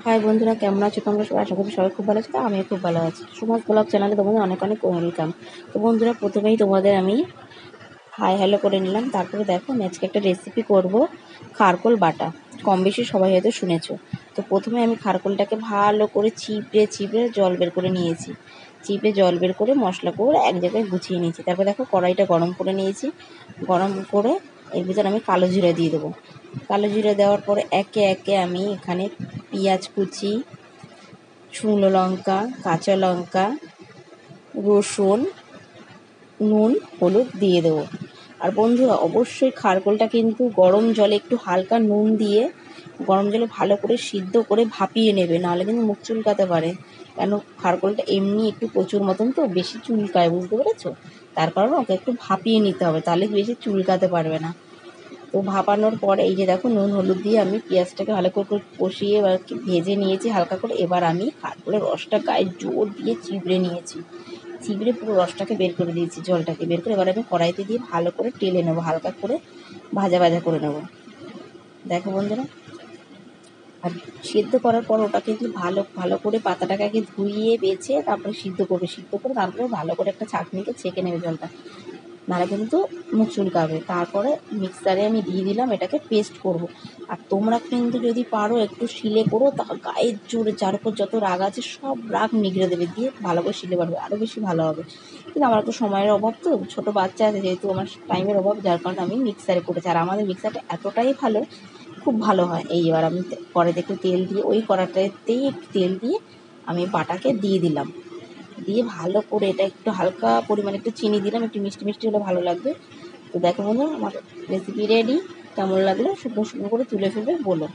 High বন্ধুরা, কেমন আছো তোমরা সবাই? আশা করি সবাই খুব ভালো আছো। তো আমিও খুব ভালো আছি। সুমাস ব্লগ চ্যানেলে তোমাদের অনেক অনেক ওয়েলকাম। তো বন্ধুরা, প্রথমেই তোমাদের আমি হাই হ্যালো করে নিলাম। তারপরে দেখো, আজকে একটা রেসিপি করব খারকোল বাটা। কম বেশি সবাই হয়তো শুনেছো। তো প্রথমে আমি খারকোলটাকে ভালো করে চিপড়ে জল বের করে নিয়েছি। চিপে জল বের করে মশলা করে এক জায়গায় গুছিয়ে নিয়েছি। তারপর দেখো, কড়াইটা গরম করে নিয়েছি। গরম করে এর ভিতরে আমি কালো জিরা দিয়ে দেবো। কালো জিরা দেওয়ার পরে একে একে আমি এখানে পেঁয়াজ কুচি, শুকনো লঙ্কা, কাঁচা লঙ্কা, রসুন, নুন, হলুদ দিয়ে দেবো। আর বন্ধুরা, অবশ্যই খারকোলটা কিন্তু গরম জলে একটু হালকা নুন দিয়ে গরম জলে ভালো করে সিদ্ধ করে ভাপিয়ে নেবে, নাহলে কিন্তু মুখ চুলকাতে পারে। কেন, খারকোলটা এমনি একটু প্রচুর মতন তো বেশি চুলকায়, বুঝতে পেরেছো? তার কারণে ওকে একটু ভাপিয়ে নিতে হবে, তাহলে বেশি চুলকাতে পারবে না। তো ভাপানোর পরে এই যে দেখো, নুন হলুদ দিয়ে আমি পেঁয়াজটাকে ভালো করে কষিয়ে এবার ভেজে নিয়েছি হালকা করে। এবার আমি খারকোলের রসটা গায়ে জোর দিয়ে চিবড়ে নিয়েছি। চিবড়ে পুরো রসটাকে বের করে দিয়েছি, জলটাকে বের করে এবার আমি কড়াইতে দিয়ে ভালো করে টেলে নেবো, হালকা করে ভাজা ভাজা করে নেবো। দেখো বন্ধুরা, আর সিদ্ধ করার পর ওটা কিন্তু ভালো ভালো করে পাতাটাকে আগে ধুইয়ে বেছে তারপরে সিদ্ধ করে তারপরে ভালো করে একটা ছাঁকনিতে ছেঁকে নেবে জলটা, নাহলে কিন্তু মুখ চুলকাবে। তারপরে মিক্সারে আমি দিয়ে দিলাম, এটাকে পেস্ট করব। আর তোমরা কিন্তু যদি পারো একটু শিলে করো, তা গায়ের জোরে যার উপর যত রাগ আছে সব রাগ নিগড়ে দেবে, দিয়ে ভালো করে শিলে পারবে, আরও বেশি ভালো হবে। কিন্তু আমার তো সময়ের অভাব, তো ছোটো বাচ্চা আছে যেহেতু, আমার টাইমের অভাব, যার কারণে আমি মিক্সারে করেছি। আর আমাদের মিক্সারটা এতটাই ভালো, খুব ভালো হয়। এবার আমি কড়াইতে একটু তেল দিয়ে, ওই কড়াইটাতেই একটু তেল দিয়ে আমি বাটাকে দিয়ে দিলাম। দিয়ে ভালো করে এটা একটু হালকা পরিমাণে একটু চিনি দিলাম, একটু মিষ্টি মিষ্টি হলে ভালো লাগবে। তো দেখো বন্ধু, আমার রেসিপি রেডি। কেমন লাগলো শুকনো শুকনো করে তুলে ফেলবে বলো।